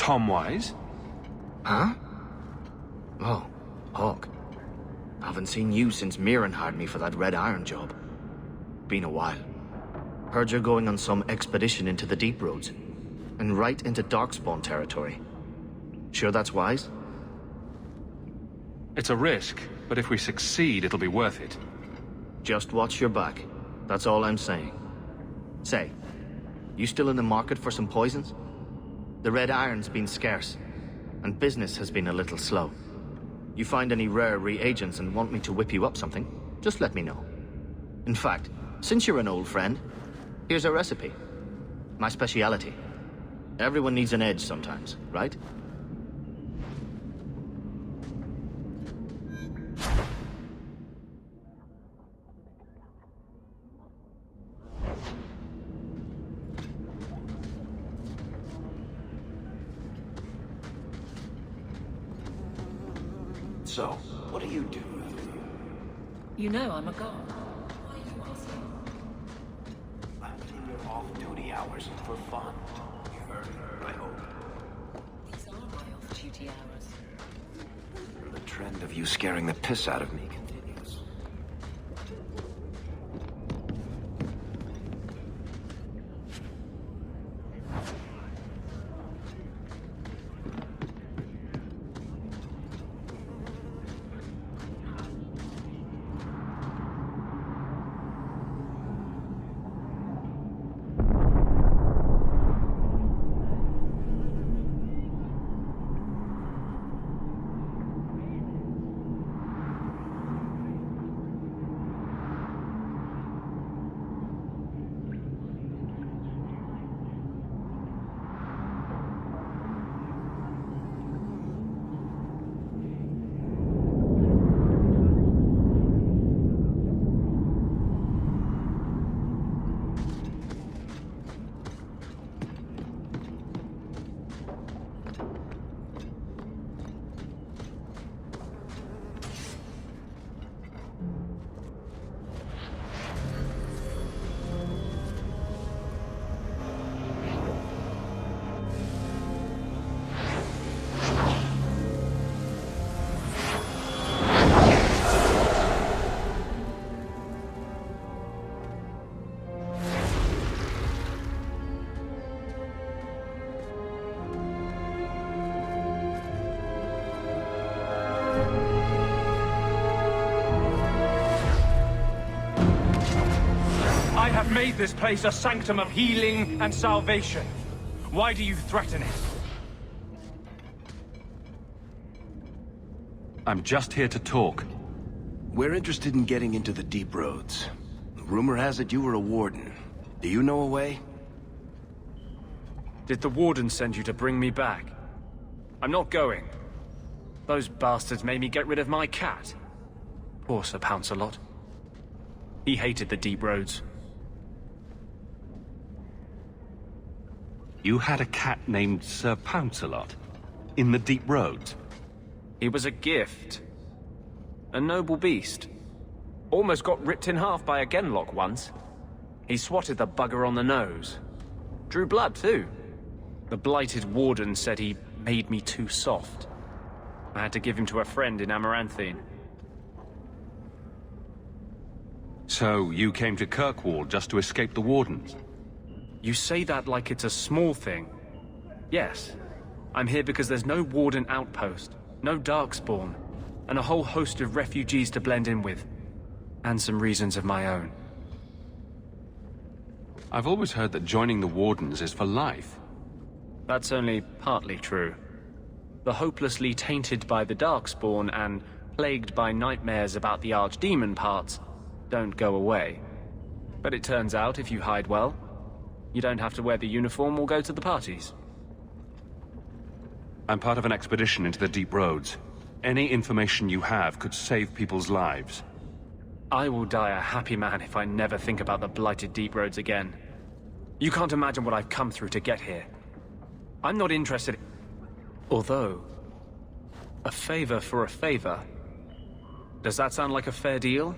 Tom Wise? Huh? Oh, Hawk. Haven't seen you since Mirren hired me for that Red Iron job. Been a while. Heard you're going on some expedition into the Deep Roads. And right into Darkspawn territory. Sure that's wise? It's a risk, but if we succeed, it'll be worth it. Just watch your back. That's all I'm saying. Say, you still in the market for some poisons? The Red Iron's been scarce, and business has been a little slow. You find any rare reagents and want me to whip you up something, just let me know. In fact, since you're an old friend, here's a recipe. My speciality. Everyone needs an edge sometimes, right? So, what do you do? You know I'm a god. Why are you asking? I'm in your off-duty hours for fun. You heard, I hope. These are my off-duty hours. The trend of you scaring the piss out of me continues. I have made this place a sanctum of healing and salvation. Why do you threaten it? I'm just here to talk. We're interested in getting into the Deep Roads. Rumor has it you were a warden. Do you know a way? Did the Warden send you to bring me back? I'm not going. Those bastards made me get rid of my cat. Poor Sir Pouncelot. He hated the Deep Roads. You had a cat named Sir Pouncelot? In the Deep Roads? He was a gift. A noble beast. Almost got ripped in half by a Genlock once. He swatted the bugger on the nose. Drew blood, too. The blighted Warden said he made me too soft. I had to give him to a friend in Amaranthine. So, you came to Kirkwall just to escape the Wardens? You say that like it's a small thing. Yes. I'm here because there's no Warden outpost, no Darkspawn, and a whole host of refugees to blend in with. And some reasons of my own. I've always heard that joining the Wardens is for life. That's only partly true. The hopelessly tainted by the Darkspawn and plagued by nightmares about the Archdemon parts don't go away. But it turns out if you hide well, you don't have to wear the uniform or go to the parties. I'm part of an expedition into the Deep Roads. Any information you have could save people's lives. I will die a happy man if I never think about the blighted Deep Roads again. You can't imagine what I've come through to get here. I'm not interested. Although, a favor for a favor. Does that sound like a fair deal?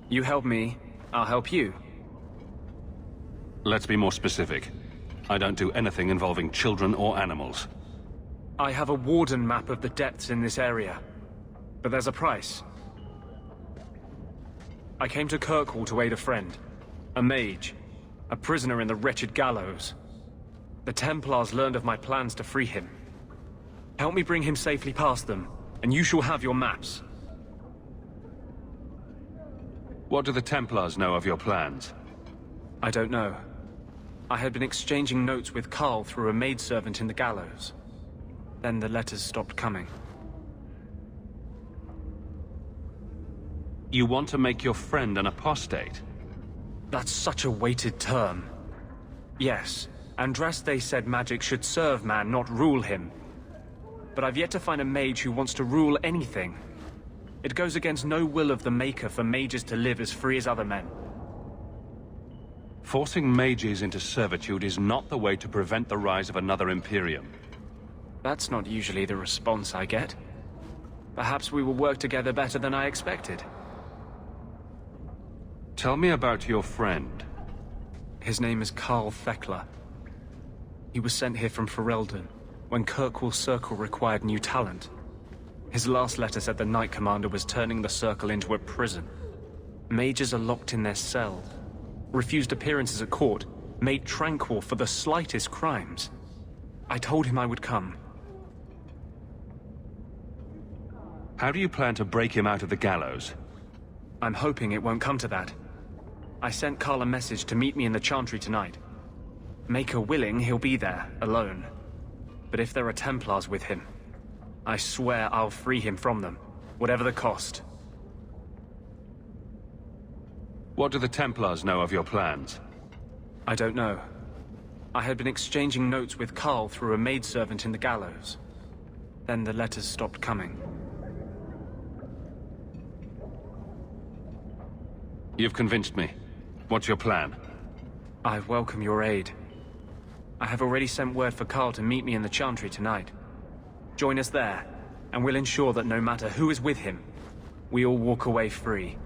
You help me, I'll help you. Let's be more specific. I don't do anything involving children or animals. I have a Warden map of the depths in this area, but there's a price. I came to Kirkwall to aid a friend, a mage, a prisoner in the wretched gallows. The Templars learned of my plans to free him. Help me bring him safely past them, and you shall have your maps. What do the Templars know of your plans? I don't know. I had been exchanging notes with Carl through a maidservant in the gallows. Then the letters stopped coming. You want to make your friend an apostate? That's such a weighted term. Yes, Andraste said magic should serve man, not rule him. But I've yet to find a mage who wants to rule anything. It goes against no will of the Maker for mages to live as free as other men. Forcing mages into servitude is not the way to prevent the rise of another Imperium. That's not usually the response I get. Perhaps we will work together better than I expected. Tell me about your friend. His name is Carl Thekla. He was sent here from Ferelden when Kirkwall Circle required new talent. His last letter said the Knight Commander was turning the Circle into a prison. Mages are locked in their cells, refused appearances at court, made tranquil for the slightest crimes. I told him I would come. How do you plan to break him out of the gallows? I'm hoping it won't come to that. I sent Carl a message to meet me in the Chantry tonight. Maker willing, he'll be there, alone. But if there are Templars with him, I swear I'll free him from them, whatever the cost. What do the Templars know of your plans? I don't know. I had been exchanging notes with Carl through a maidservant in the gallows. Then the letters stopped coming. You've convinced me. What's your plan? I welcome your aid. I have already sent word for Carl to meet me in the Chantry tonight. Join us there, and we'll ensure that no matter who is with him, we all walk away free.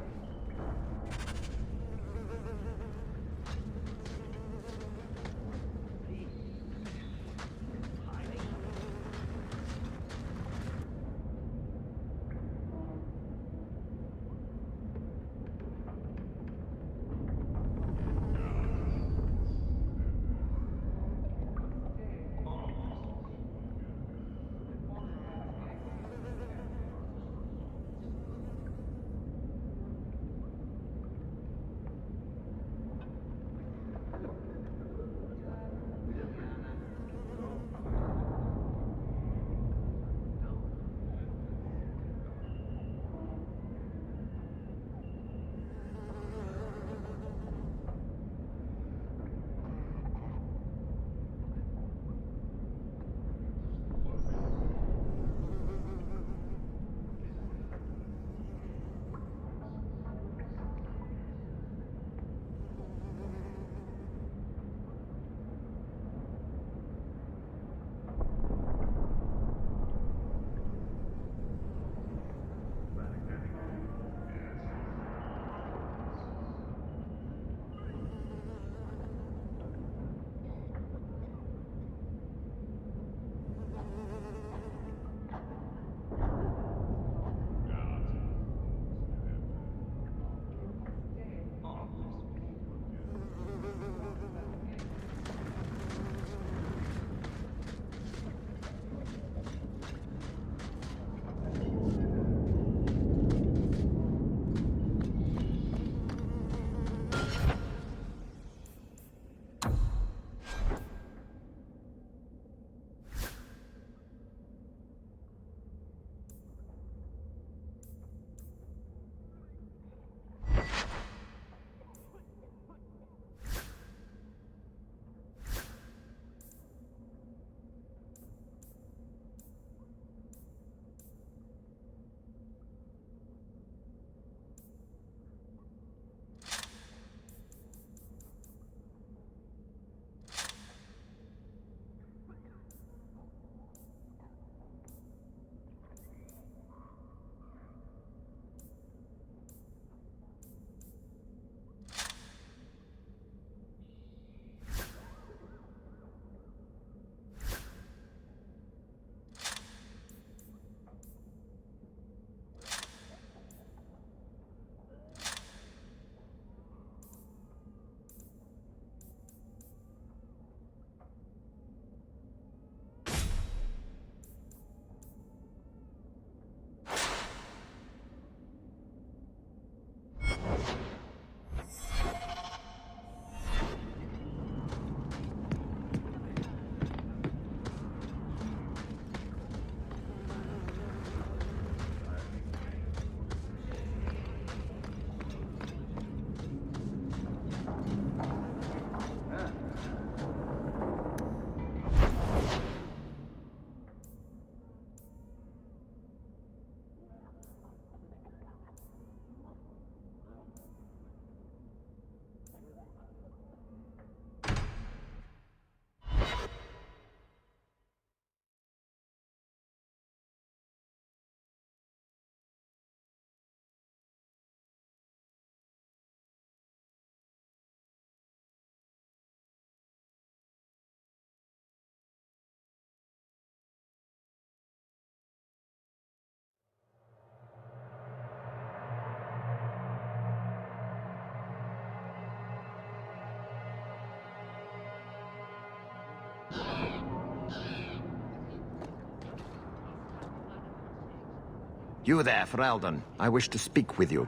You there, Ferelden. I wish to speak with you.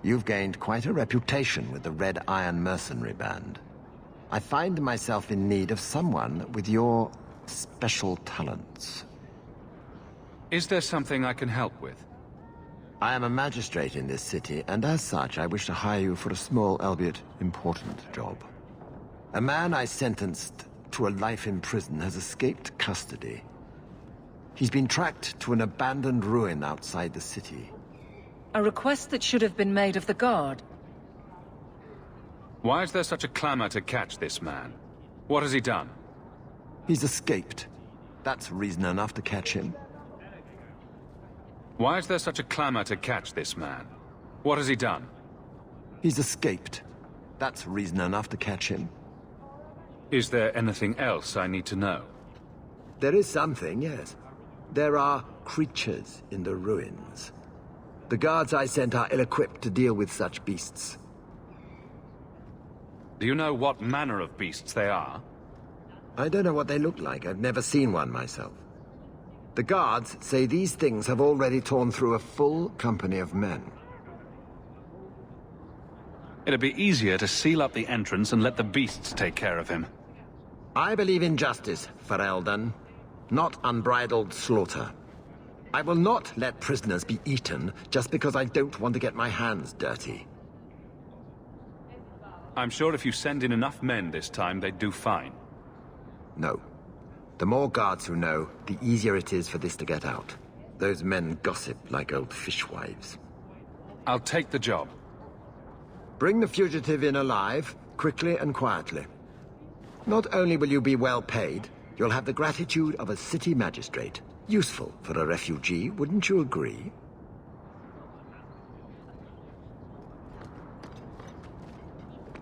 You've gained quite a reputation with the Red Iron Mercenary Band. I find myself in need of someone with your special talents. Is there something I can help with? I am a magistrate in this city, and as such, I wish to hire you for a small, albeit important, job. A man I sentenced to a life in prison has escaped custody. He's been tracked to an abandoned ruin outside the city. A request that should have been made of the guard. Why is there such a clamor to catch this man? What has he done? He's escaped. That's reason enough to catch him. Why is there such a clamor to catch this man? What has he done? He's escaped. That's reason enough to catch him. Is there anything else I need to know? There is something, yes. There are creatures in the ruins. The guards I sent are ill-equipped to deal with such beasts. Do you know what manner of beasts they are? I don't know what they look like. I've never seen one myself. The guards say these things have already torn through a full company of men. It'd be easier to seal up the entrance and let the beasts take care of him. I believe in justice, Ferelden, not unbridled slaughter. I will not let prisoners be eaten just because I don't want to get my hands dirty. I'm sure if you send in enough men this time, they'd do fine. No. The more guards who know, the easier it is for this to get out. Those men gossip like old fishwives. I'll take the job. Bring the fugitive in alive, quickly and quietly. Not only will you be well paid, you'll have the gratitude of a city magistrate. Useful for a refugee, wouldn't you agree?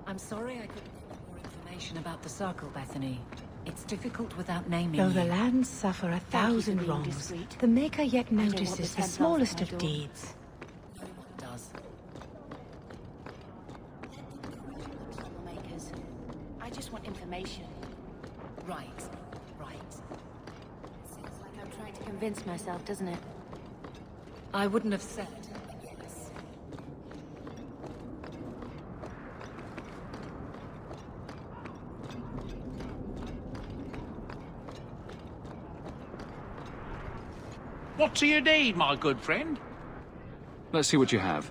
I'm sorry I couldn't get more information about the circle, Bethany. It's difficult without naming Though you. the lands suffer a thousand being wrongs, discreet. the Maker yet know what notices the the Templar smallest might of do. deeds. No one does. Troublemakers. I just want information. Right. Seems like I'm trying to convince myself, doesn't it? I wouldn't have said yes. What do you need, my good friend? Let's see what you have.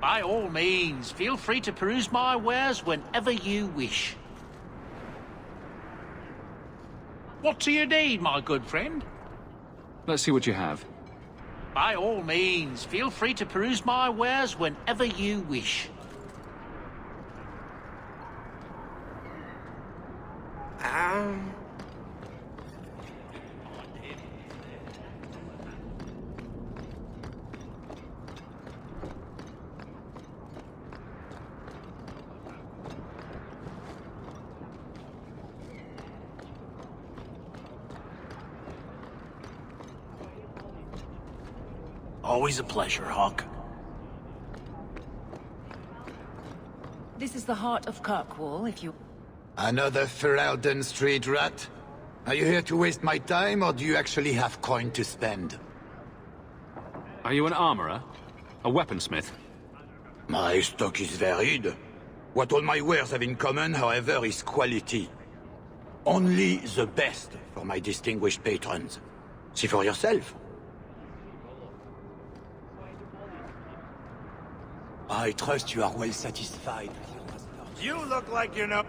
By all means, feel free to peruse my wares whenever you wish. What do you need, my good friend? Let's see what you have. By all means, feel free to peruse my wares whenever you wish. Always a pleasure, Hawk. This is the heart of Kirkwall, if you... Another Ferelden street rat? Are you here to waste my time, or do you actually have coin to spend? Are you an armorer? A weaponsmith? My stock is varied. What all my wares have in common, however, is quality. Only the best for my distinguished patrons. See for yourself. I trust you are well satisfied. You look like you know...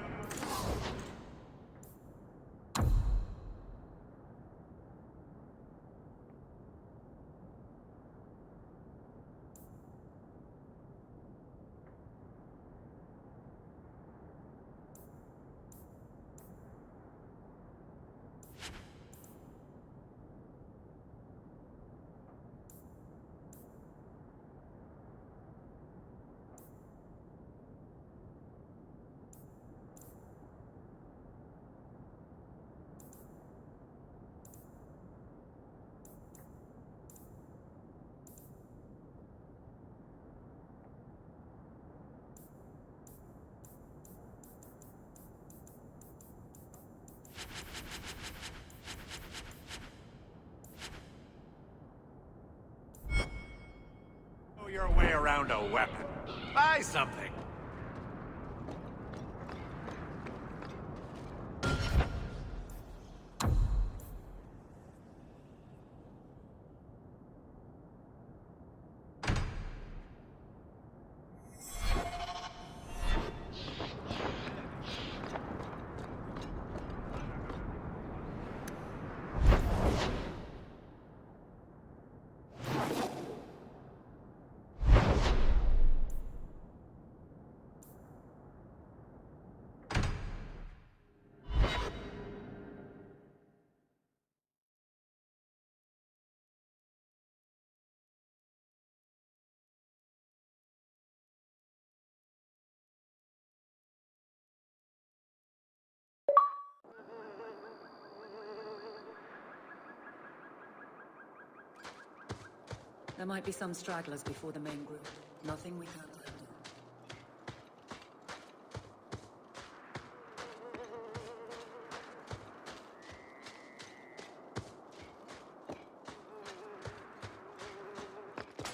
your way around a weapon. Buy something. There might be some stragglers before the main group. Nothing we can't handle.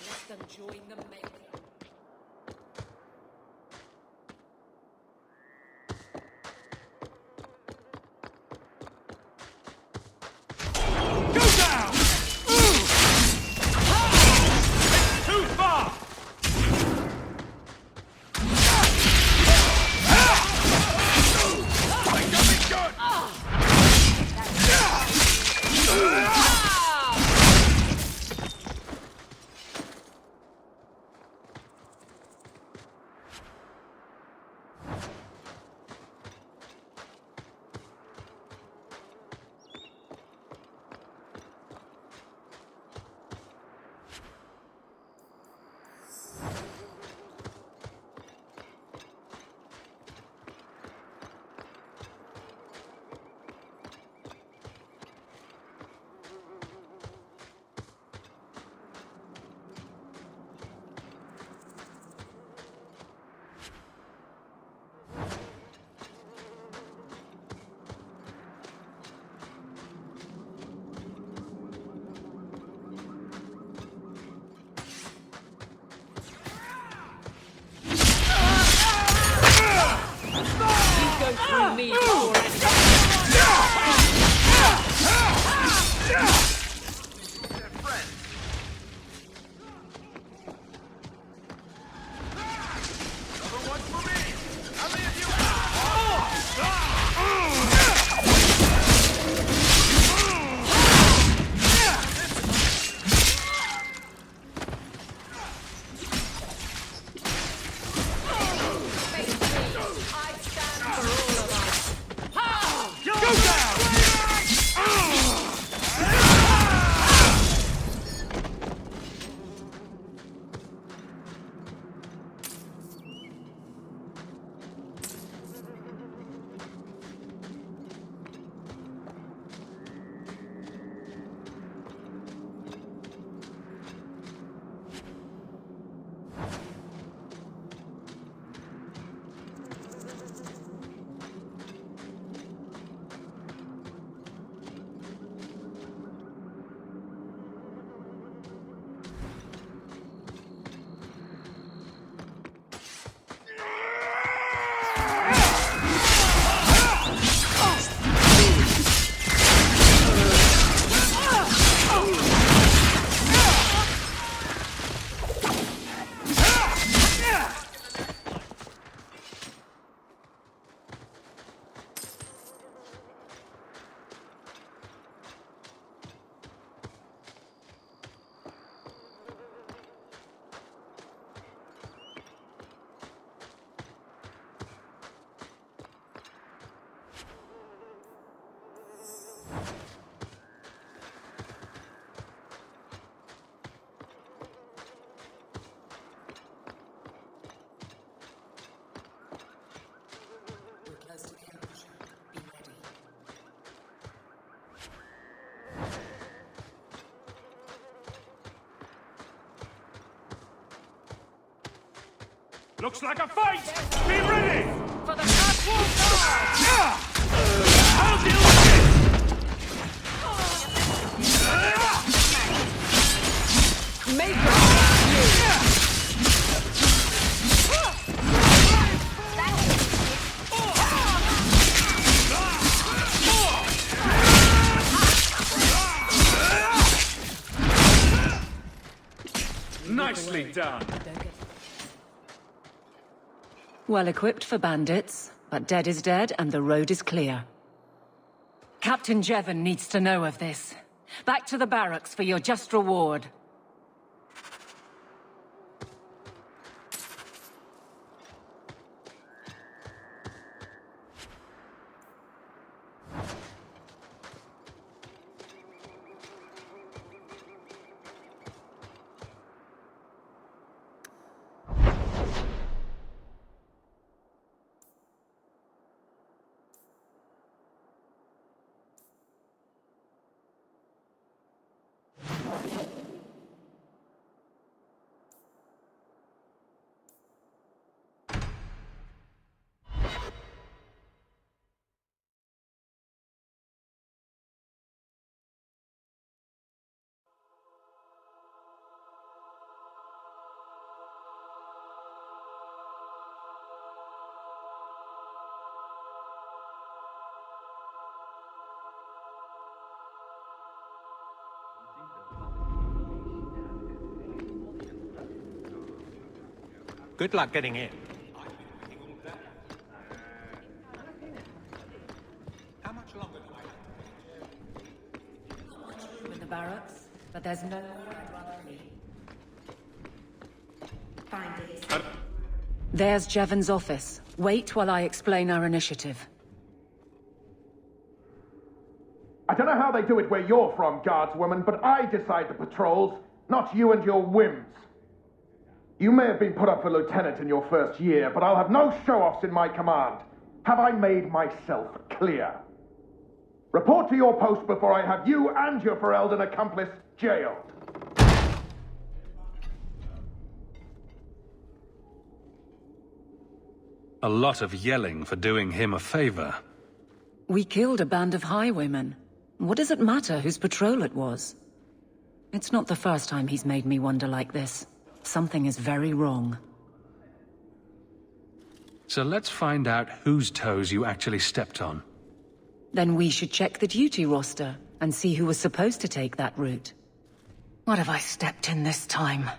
Let them join the main group. Through me before Looks like a fight! Be ready! for the Godwall Guard! I'll deal with Make it! Nicely done. Well equipped for bandits, but dead is dead and the road is clear. Captain Jevon needs to know of this. Back to the barracks for your just reward. Good luck getting in. How much longer do I have? In the barracks, but there's no one I'd rather leave. There's Jevon's office. Wait while I explain our initiative. I don't know how they do it where you're from, guardswoman, but I decide the patrols, not you and your whims. You may have been put up for lieutenant in your first year, but I'll have no show-offs in my command. Have I made myself clear? Report to your post before I have you and your Ferelden accomplice jailed. A lot of yelling for doing him a favor. We killed a band of highwaymen. What does it matter whose patrol it was? It's not the first time he's made me wonder like this. Something is very wrong. So let's find out whose toes you actually stepped on. Then we should check the duty roster and see who was supposed to take that route. What have I stepped in this time?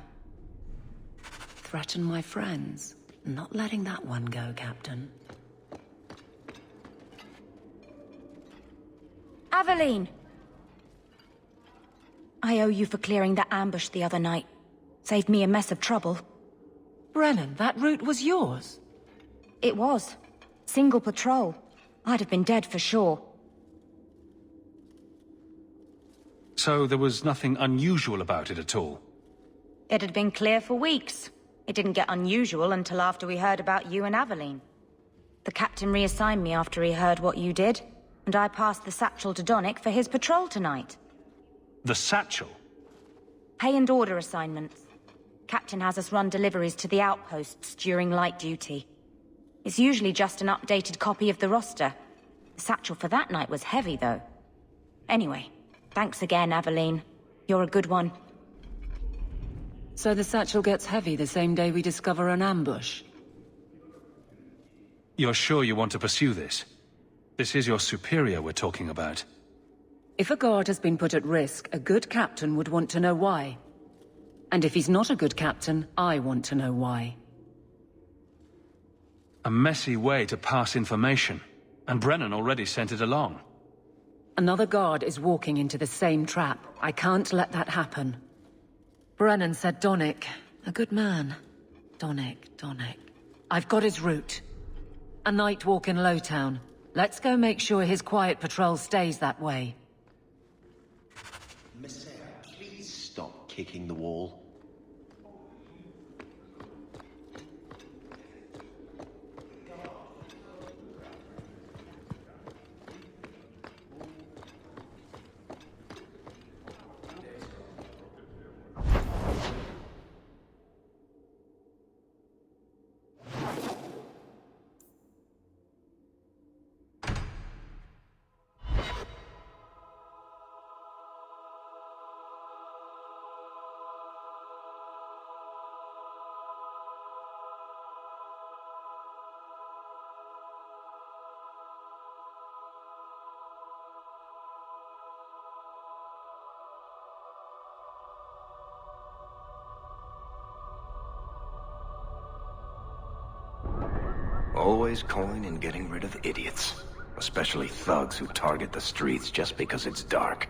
Threaten my friends. Not letting that one go, Captain. Aveline! I owe you for clearing that ambush the other night. Saved me a mess of trouble. Brennan, that route was yours? It was. Single patrol. I'd have been dead for sure. So there was nothing unusual about it at all? It had been clear for weeks. It didn't get unusual until after we heard about you and Aveline. The captain reassigned me after he heard what you did, and I passed the satchel to Donnic for his patrol tonight. The satchel? Pay and order assignments. Captain has us run deliveries to the outposts during light duty. It's usually just an updated copy of the roster. The satchel for that night was heavy, though. Anyway, thanks again, Aveline. You're a good one. So the satchel gets heavy the same day we discover an ambush? You're sure you want to pursue this? This is your superior we're talking about. If a guard has been put at risk, a good captain would want to know why. And if he's not a good captain, I want to know why. A messy way to pass information, and Brennan already sent it along. Another guard is walking into the same trap. I can't let that happen. Brennan said Donnic. A good man. Donnic. I've got his route. A night walk in Lowtown. Let's go make sure his quiet patrol stays that way. Messere, please stop kicking the wall. Always coin in getting rid of idiots. Especially thugs who target the streets just because it's dark.